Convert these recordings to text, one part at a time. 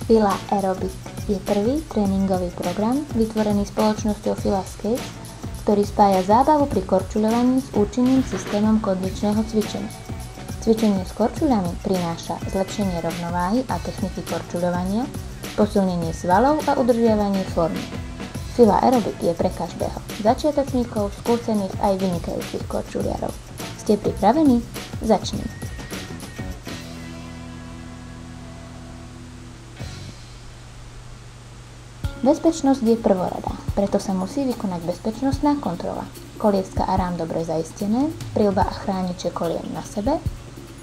Fila Aerobic je prvý tréningový program vytvorený spoločnosťou Fila Skate, ktorý spája zábavu pri korčuľovaní s účinným systémom kondičného cvičenia. Cvičenie s korčuľami prináša zlepšenie rovnováhy a techniky korčuľovania, posilnenie svalov a udržiavanie formy. Fila Aerobic je pre každého, začiatočníkov, skúsených aj vynikajúcich korčuliarov. Ste pripravení? Začneme! Bezpečnosť je prvoradá, preto sa musí vykonať bezpečnostná kontrola. Kolieska a rám dobre zaistené, prilba a chrániče kolien na sebe,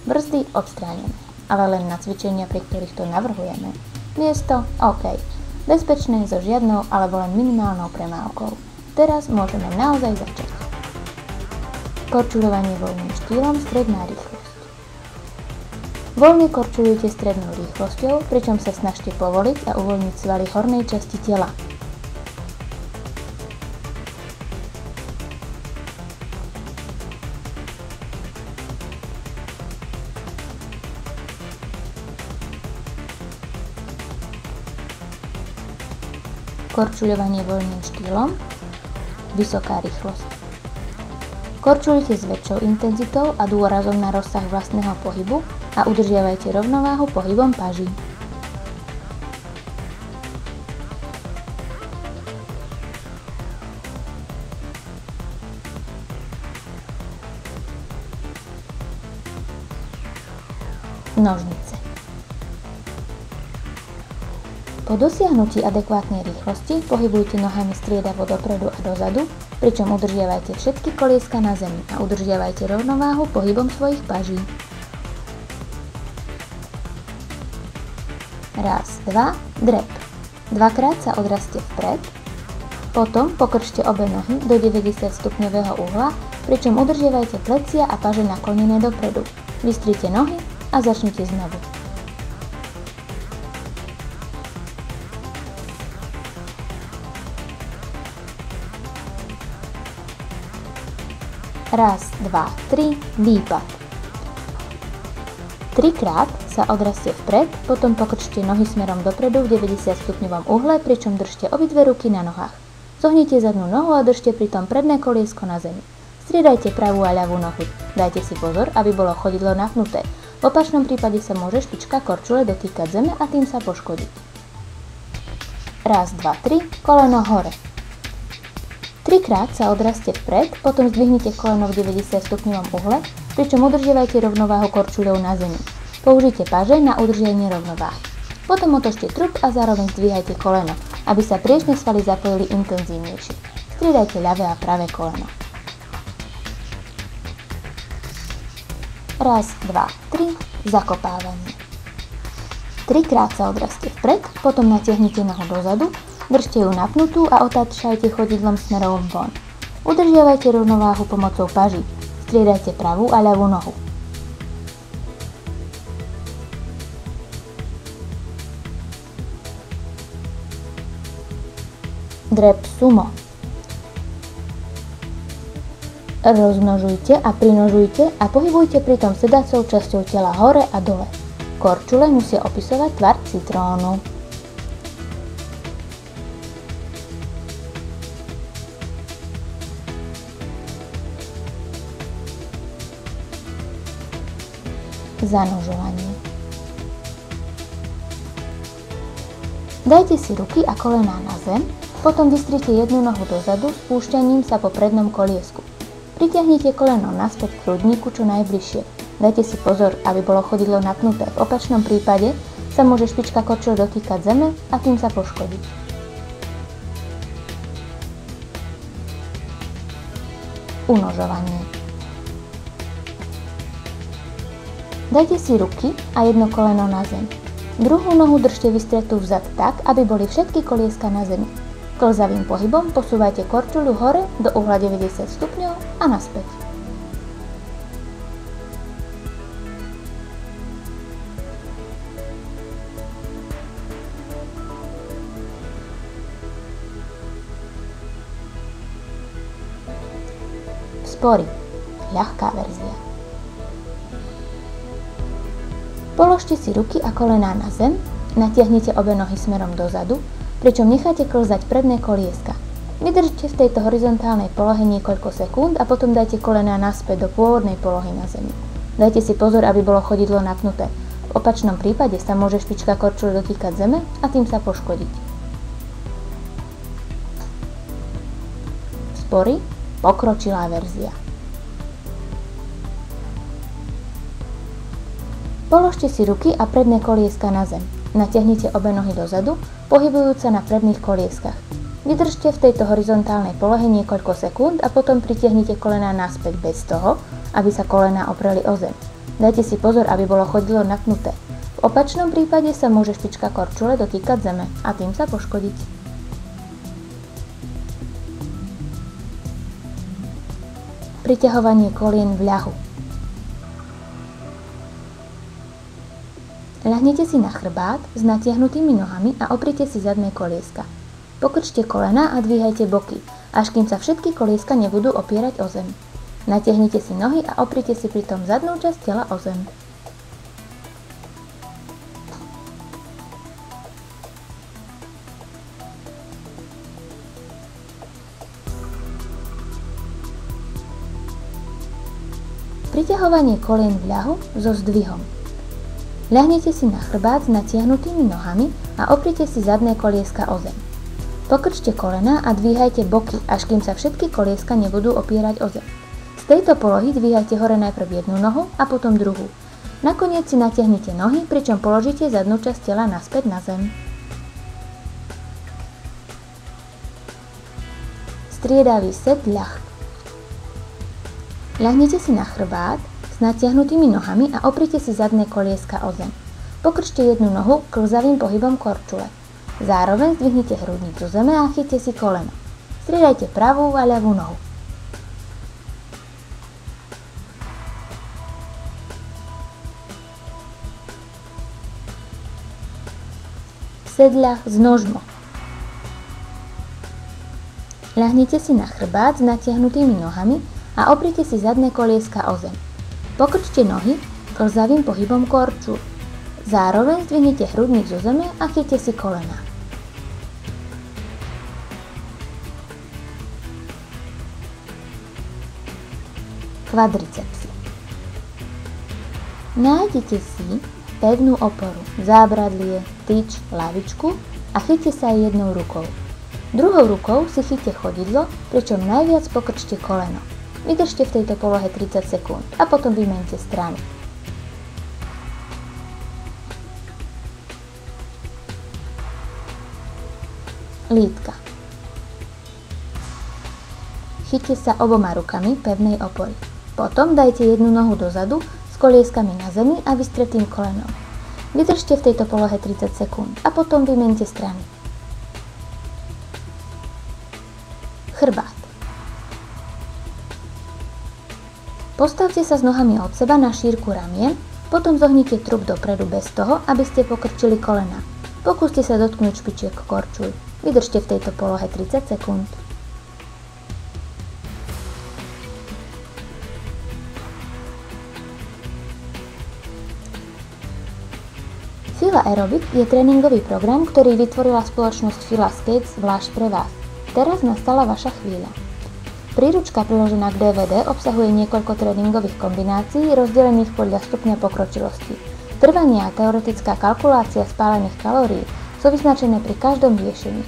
brzdy odstránené, ale len na cvičenia, pri ktorých to navrhujeme. Miesto OK, bezpečné so žiadnou alebo len minimálnou premávkou. Teraz môžeme naozaj začať. Korčuľovanie voľným štýlom, stredná rýchlosť. Voľne korčuľujte strednou rýchlosťou, pričom sa snažte povoliť a uvoľniť svaly hornej časti tela. Korčuľovanie voľným štýlom, vysoká rýchlosť. Korčuľujte s väčšou intenzitou a dôrazom na rozsah vlastného pohybu a udržiavajte rovnováhu pohybom paží. Nožnice. Po dosiahnutí adekvátnej rýchlosti pohybujte nohami striedavo dopredu a dozadu, pričom udržiavajte všetky kolieska na zemi a udržiavajte rovnováhu pohybom svojich paží. Raz, dva, drep. Dvakrát sa odraste vpred, potom pokrčte obe nohy do 90 stupňového uhla, pričom udržiavajte plecia a paže naklonené dopredu. Vystrite nohy a začnite znovu. Raz, dva, tri, výpad. Trikrát sa odraste vpred, potom pokrčte nohy smerom dopredu v 90 stupňovom uhle, pričom držte obidve ruky na nohách. Zohnite zadnú nohu a držte pritom predné koliesko na zemi. Striedajte pravú a ľavú nohu. Dajte si pozor, aby bolo chodidlo napnuté. V opačnom prípade sa môže špička korčule dotýkať zeme a tým sa poškodiť. Raz, dva, tri, koleno hore. Trikrát sa odraste vpred, potom zdvihnite koleno v 90 stupňovom uhle, pričom udržiavajte rovnováhu korčuľou na zemi. Použite paže na udržanie rovnováhy. Potom otočte trup a zároveň zdvíhajte koleno, aby sa priečne svaly zapojili intenzívnejšie. Striedajte ľavé a pravé koleno. Raz, dva, tri, zakopávanie. Trikrát sa odraste vpred, potom natiahnite nohu dozadu, držte ju napnutú a otáčajte chodidlom smerom von. Udržiavajte rovnováhu pomocou paží. Striedajte pravú a ľavú nohu. Drep sumo. Rozmnožujte a prinožujte a pohybujte pritom sedacou časťou tela hore a dole. Korčule musia opisovať tvar citrónu. Zanožovanie. Dajte si ruky a kolená na zem, potom vystrite jednu nohu dozadu spúšťaním sa po prednom koliesku. Pritiahnite koleno naspäť k hrudníku čo najbližšie. Dajte si pozor, aby bolo chodidlo napnuté. V opačnom prípade sa môže špička korčule dotýkať zeme a tým sa poškodiť. Unožovanie. Dajte si ruky a jedno koleno na zem. Druhú nohu držte vystretú vzad tak, aby boli všetky kolieska na zemi. Klzavým pohybom posúvajte korčuľu hore do uhla 90 stupňov a naspäť. Spory. Ľahká verzia. Položte si ruky a kolená na zem Natiahnite obe nohy smerom dozadu, pričom necháte klzať predné kolieska. Vydržte v tejto horizontálnej polohe niekoľko sekúnd a potom dajte kolená naspäť do pôvodnej polohy na zemi. Dajte si pozor, aby bolo chodidlo napnuté. V opačnom prípade sa môže špička korčule dotýkať zeme a tým sa poškodiť. Spory, pokročilá verzia. Položte si ruky a predné kolieska na zem. Natiahnite obe nohy dozadu, pohybujúc sa na predných kolieskach. Vydržte v tejto horizontálnej polohe niekoľko sekúnd a potom pritiahnite kolená naspäť bez toho, aby sa kolená opreli o zem. Dajte si pozor, aby bolo chodidlo napnuté. V opačnom prípade sa môže špička korčule dotýkať zeme a tým sa poškodiť. Priťahovanie kolien v ľahu. Ľahnite si na chrbát s natiahnutými nohami a oprite si zadné kolieska. Pokrčte kolená a dvíhajte boky, až kým sa všetky kolieska nebudú opierať o zem. Natiahnite si nohy a oprite si pritom zadnú časť tela o zem. Priťahovanie kolien v ľahu so zdvihom. Ľahnite si na chrbát s natiahnutými nohami a oprite si zadné kolieska o zem. Pokrčte kolená a dvíhajte boky, až kým sa všetky kolieska nebudú opierať o zem. Z tejto polohy dvíhajte hore najprv jednu nohu a potom druhú. Nakoniec si natiahnite nohy, pričom položíte zadnú časť tela naspäť na zem. Striedavý set ľah. Ľahnite si na chrbát s natiahnutými nohami a oprite si zadné kolieska o zem. Pokrčte jednu nohu klzavým pohybom korčule. Zároveň zdvihnite hrudník zo zeme a chyťte si koleno. Striedajte pravú a ľavú nohu. Sedľah z nožmo. Ľahnite si na chrbát s natiahnutými nohami a oprite si zadné kolieska o zem. Pokrčte nohy klzavým pohybom korčul. Zároveň zdvihnite hrudník zo zeme a chyťte si kolená. Kvadricepsy. Nájdete si pevnú oporu, zábradlie, tyč, lavičku a chyťte sa aj jednou rukou. Druhou rukou si chyťte chodidlo, pričom najviac pokrčte koleno. Vydržte v tejto polohe 30 sekúnd a potom vymeňte strany. Lítka. Chyťte sa oboma rukami pevnej opory. Potom dajte jednu nohu dozadu s kolieskami na zemi a vystretým kolenom. Vydržte v tejto polohe 30 sekúnd a potom vymeňte strany. Chrbát. Postavte sa s nohami od seba na šírku ramien, potom zohnite trup dopredu bez toho, aby ste pokrčili kolená. Pokúste sa dotknúť špičiek korčuľ. Vydržte v tejto polohe 30 sekúnd. Fila Aerobic je tréningový program, ktorý vytvorila spoločnosť Fila Skates zvlášť pre vás. Teraz nastala vaša chvíľa. Príručka priložená k DVD obsahuje niekoľko tréningových kombinácií rozdelených podľa stupňa pokročilosti. Trvanie a teoretická kalkulácia spálených kalórií sú vyznačené pri každom riešení.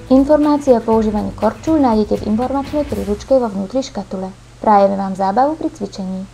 Informácie o používaní korčuľ nájdete v informačnej príručke vo vnútri škatule. Prajeme vám zábavu pri cvičení.